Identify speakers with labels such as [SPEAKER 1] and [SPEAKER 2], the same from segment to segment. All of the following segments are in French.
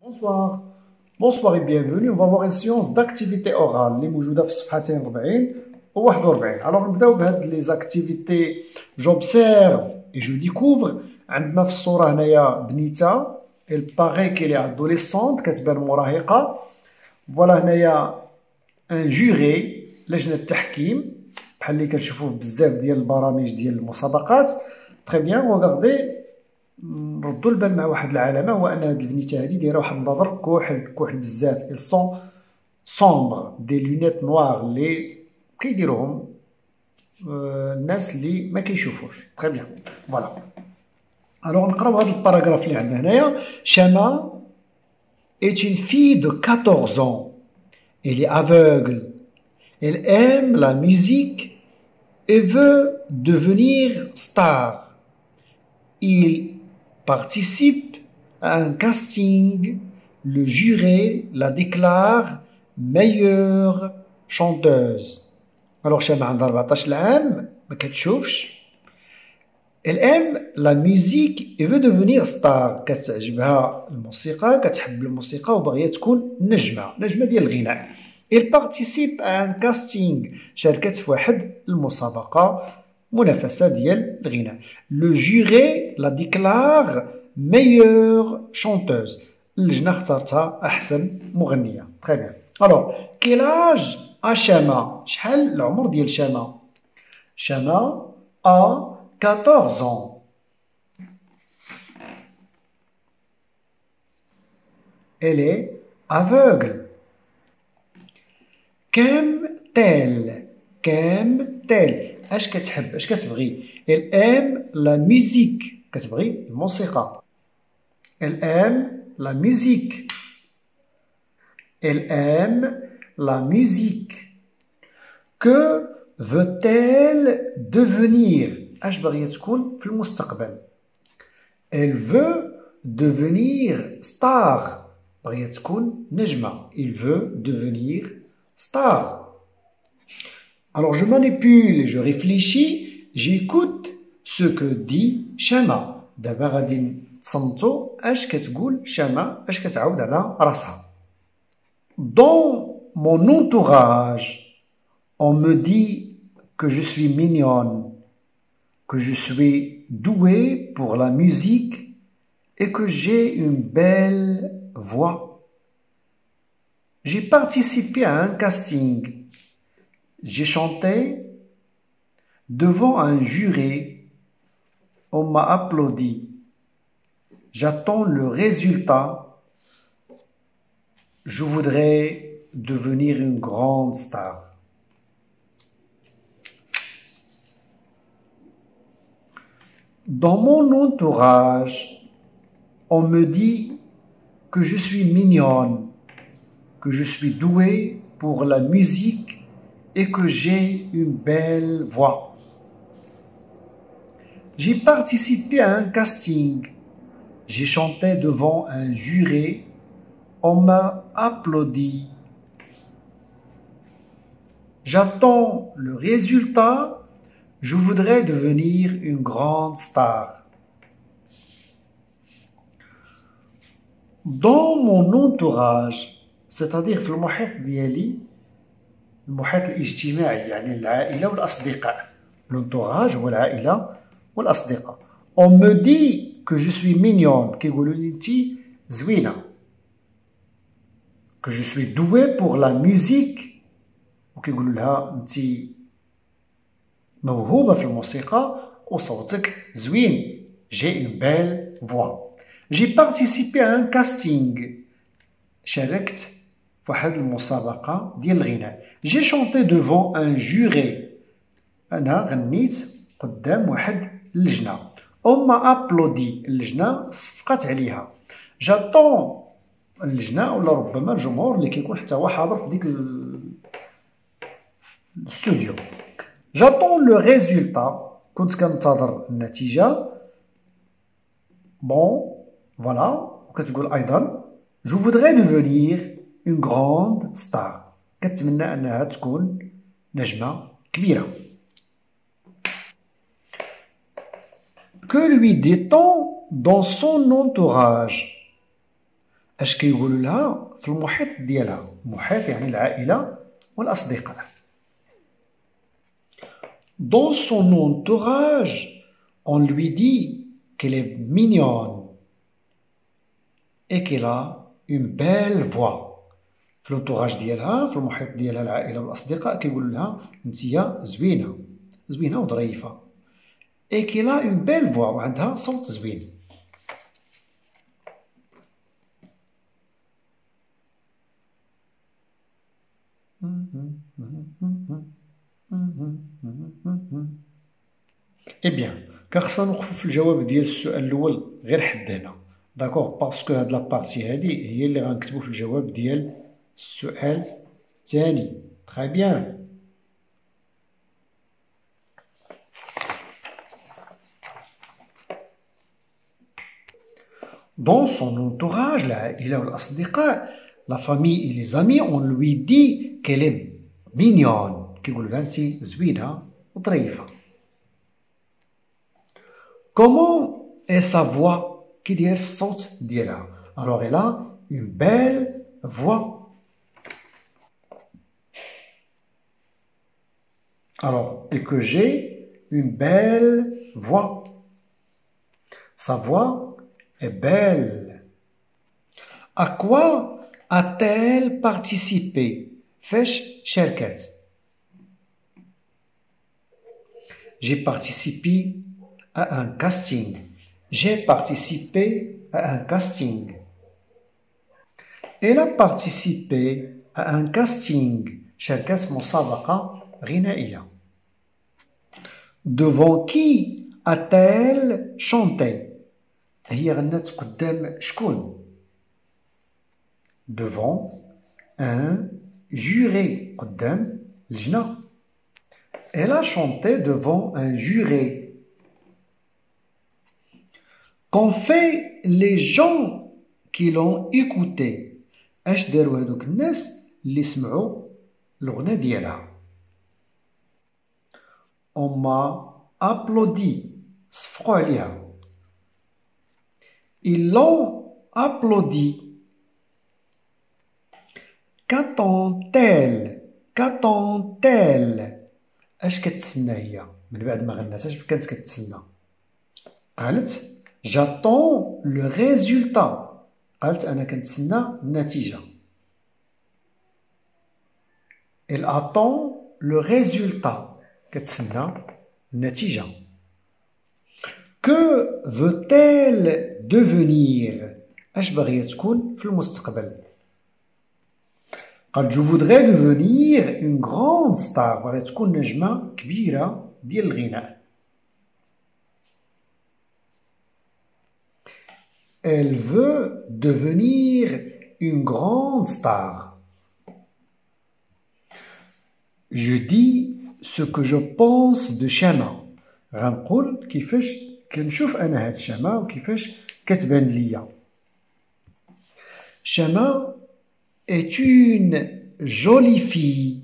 [SPEAKER 1] Bonsoir. Bonsoir et bienvenue. On va voir une séance d'activité orale اللي موجودة في الصفحتين 40 و 41. Alors نبداو بهاد les activités. J'observe et je découvre. عندنا في الصورة هنايا بنيتة. Elle paraît qu'elle est adolescente كتبان مراهقة. Voilà هنايا un juré لجنة التحكيم بحال اللي كنشوفوه بزاف ديال البرامج ديال المسابقات. Très bien, regardez. نردوا البال مع واحد العلامه هو ان هاد البنيته هادي دايره واحد النظر كحل بزاف. ils sont sombres des lunettes noires اللي كيديروهم الناس اللي ما كيشوفوش. très bien voilà. alors نقراو هاد الباراغراف اللي عندنا هنايا. Shama est une fille de 14 ans. Elle est aveugle. Elle aime la musique et veut devenir star. Il participe à un casting. Le jury la déclare meilleure chanteuse. Alors Shama عندها 14 عام ما كتشوفش. Elle aime la musique et veut devenir star. كتعجبها الموسيقى كتحب الموسيقى وباغيه تكون نجمة ديال الغناء. Elle participe à un casting. شاركت في واحد المسابقة منافسة ديال الغناء. Le jury la déclare meilleure chanteuse. اللجنة اختارتها أحسن مغنية. Très bien. Alors, quel âge a Shama? شحال العمر ديال شاما؟ شاما a 14 ans. Elle est aveugle. Qu'aime-t-elle? Qu'aime-t-elle? اش كتحب اش كتبغي؟ Elle aime la musique. كتبغي الموسيقى. Elle aime la musique. Elle aime la musique. Que veut-elle devenir? اش باغيه تكون في المستقبل؟ Elle veut devenir star. باغيه تكون نجمة. Il veut devenir star. Alors je manipule et je réfléchis, j'écoute ce que dit Shama. دابا غادي تصنتو اش كتقول شاما اش كتعاود على راسها. Dans mon entourage, on me dit que je suis mignonne, que je suis douée pour la musique et que j'ai une belle voix. J'ai participé à un casting. J'ai chanté devant un jury. On m'a applaudi. J'attends le résultat. Je voudrais devenir une grande star. Dans mon entourage, on me dit que je suis mignonne, que je suis douée pour la musique et que j'ai une belle voix. J'ai participé à un casting. J'ai chanté devant un jury. On m'a applaudi. J'attends le résultat. Je voudrais devenir une grande star. Dans mon entourage, c'est-à-dire في المحيط ديالي المحيط الاجتماعي يعني العائلة والأصدقاء. l'entourage هو العائلة والأصدقاء. On me dit que je suis mignonne. كيقولوا لي انتي زوينة. Que je suis douée pour la musique. وكيقولوا لها انتي موهوبة في الموسيقى وصوتك زوين. J'ai une belle voix. J'ai participé à un casting. شاركت في واحد المسابقة ديال الغناء. J'ai chanté devant un jury. أنا غنيت قدام واحد اللجنة. On m'a applaudi. اللجنة صفقت عليها. J'attends اللجنة ولا ربما الجمهور اللي كيكون حتى هو حاضر في ديك الاستوديو. J'attends le résultat. كنت كنتظر النتيجة. Bon, voilà. وكتقول أيضا Je voudrais devenir une grande star. كتمنى أنها تكون نجمة كبيرة. Que lui dit-on dans son entourage? اش كيقولوا لها في المحيط ديالها؟ المحيط يعني العائلة والأصدقاء. Dans son entourage, on lui dit qu'elle est mignonne et qu'elle a une belle voix. في l'entourage ديالها، في المحيط ديالها العائلة والأصدقاء كيقولوا لها انتيا زوينة، زوينة وظريفة. et qu'elle a une belle voix، وعندها صوت زوين. Eh bien, كنخصنا نوقفوا في الجواب ديال السؤال الأول غير حد هنا، داكوغ، باسكو هاد لابارتي هادي هي اللي غنكتبو في الجواب ديال السؤال الثاني. تري بيان. Dans son entourage, العائلة والأصدقاء، la famille et les amis, on lui dit qu'elle est mignonne. كيقولوا لها انتي زوينة وظريفة. Comment est sa voix؟ كي داير الصوت ديالها؟ Alors elle a une belle voix. Alors, et que j'ai une belle voix. Sa voix est belle. À quoi a-t-elle participé؟ فاش شاركت؟ J'ai participé à un casting. J'ai participé à un casting. Elle a participé à un casting. شاركت مسابقة غنائية. Devant qui a-t-elle chanté؟ هي غنت قدام شكون؟ Devant un juré، قدام لجنة. Elle a chanté devant un juré. Qu'ont fait les gens qui l'ont écouté؟ اش داروا هذوك الناس اللي سمعوا الغنى ديالها؟ On m'a applaudi، صفقوا عليها. Ils l'ont applaudi. Qu'attend-elle؟ Qu'attend-elle؟ اش كتسنى هي من بعد ما غنات؟ اش كانت كتسنى؟ قالت j'attends le résultat. قالت انا كنتسنى النتيجة. Elle attend le résultat، كتسنى النتيجة. Que veut-elle devenir؟ اش باغية تكون في المستقبل؟ قالت je voudrais devenir une grande star، باغية تكون نجمة كبيرة ديال الغناء. Elle veut devenir une grande star. Je dis ce que je pense de Shama. غنقول كيفاش كنشوف أنا هاد شما وكيفاش كتبان ليا. Shama est une jolie fille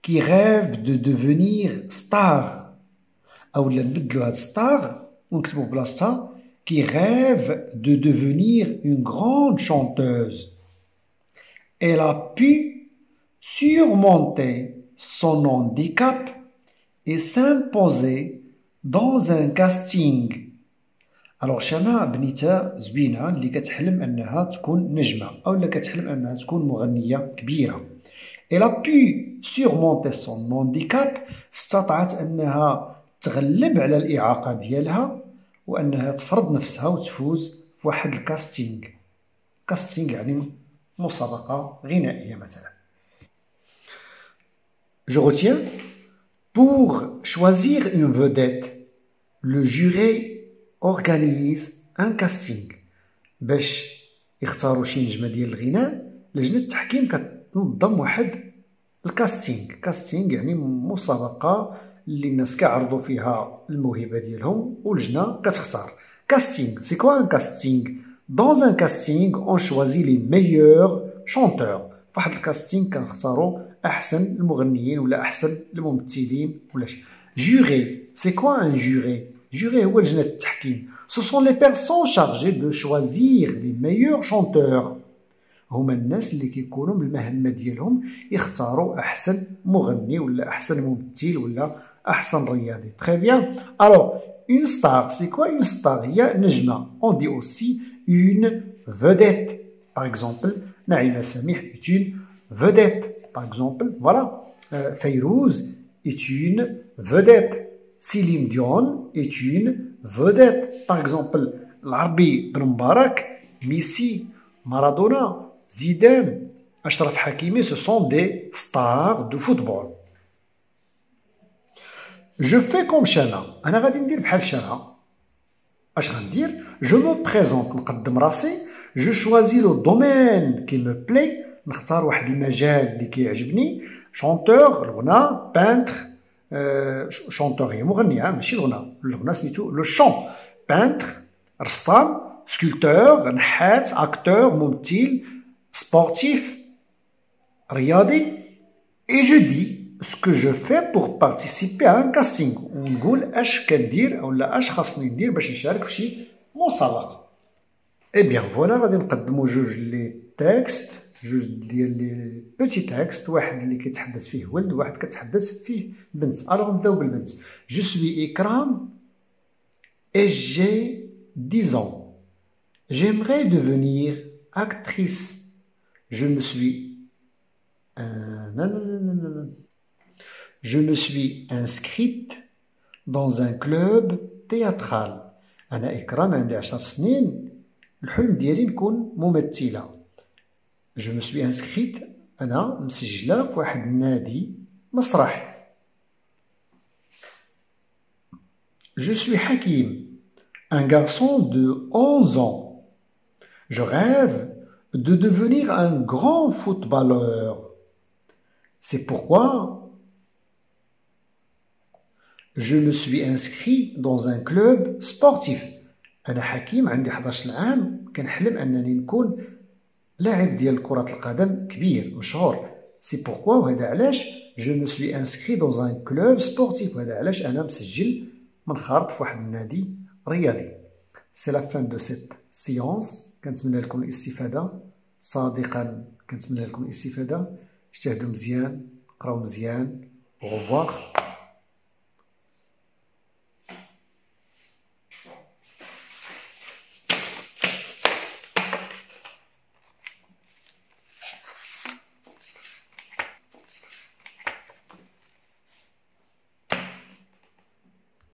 [SPEAKER 1] qui rêve de devenir star. أولا نبدلو هاد ستار ونكتبو بلاصتها qui rêve de devenir une grande chanteuse. Elle a pu surmonter son handicap et s'imposer dans un casting. Alors شما بنيتها زوينة اللي كتحلم أنها تكون نجمة أو اللي كتحلم أنها تكون مغنية كبيرة. Elle a pu surmonter son handicap، استطاعت أنها تغلب على الإعاقة ديالها وأنها تفرض نفسها وتفوز في واحد الكاستينغ. كاستينغ يعني مسابقة غنائية مثلا. Je retiens: pour choisir une vedette, le jury organise un casting. باش يختاروا شي نجمة ديال الغناء، لجنة التحكيم كتنظم واحد الكاستينغ. كاستينغ يعني مسابقة اللي الناس كيعرضوا فيها الموهبة ديالهم ولجنة كتختار. Casting, c'est quoi un casting? Dans un casting, on choisit les meilleurs chanteurs. فواحد الكاستينغ كنختاروا أحسن المغنيين ولا أحسن الممثلين ولا شي. Juré, c'est quoi un juré? Juré هو لجنة التحكيم. Ce sont les personnes chargées de choisir les meilleurs chanteurs. هما الناس اللي كيكونوا بالمهمة ديالهم يختاروا أحسن مغني ولا أحسن ممثل ولا أحسن رياضي. Très bien. Alors, une star, c'est quoi une star? هي نجمة. On dit aussi une vedette. Par exemple, Naïma Samih est une vedette. Par exemple, voilà. Fayrouz est une vedette. Céline Dion est une vedette. Par exemple, Larbi Ben Mbarak, Messi, Maradona, Zidane, Achraf Hakimi, ce sont des stars de football. Je fais comme Chana. أنا غادي ندير بحال شانا. اش غندير؟ Je me présente, نقدم راسي. Je choisis le domaine qui me plaît. نختار واحد المجال اللي كيعجبني. Chanteur, الغنى. Peintre, chanteur هي مغنية ماشي الغنى. الغنى سميتو le chant. Peintre, رسام. Sculpteur, نحات. Acteur, ممثل. Sportif, رياضي. Et je dis ce que je fais pour participer à un casting. ونقول اش كندير ولا اش خاصني ندير باش نشارك في شي مسابقة. Eh bien voilà غادي نقدموا جوج لي تكست، جوج ديال لي بوتي تكست، واحد اللي كيتحدث فيه ولد وواحد كتحدث فيه بنت. الوغ نبداو بالبنت. Je suis إكرام et j'ai 10 ans. J'aimerais devenir actrice. Je me suis inscrite dans un club théâtral. أنا إكرام عندي 10 سنين، الحلم ديالي نكون ممثلة. Je me suis inscrite، أنا مسجلة في واحد النادي مسرح. Je suis Hakim، un garçon de 11 ans. Je rêve de devenir un grand footballeur. C'est pourquoi je me suis inscrit dans un club sportif. أنا حكيم عندي 11 عام كنحلم أنني نكون لاعب ديال كرة القدم كبير مشهور. C'est pourquoi وهذا علاش je me suis inscrit dans un club sportif. وهذا علاش أنا مسجل منخرط في واحد النادي رياضي. C'est la fin de cette séance. كنتمنى لكم الاستفادة. صادقا كنتمنى لكم الاستفادة. اجتهدوا مزيان، قراو مزيان. Au revoir.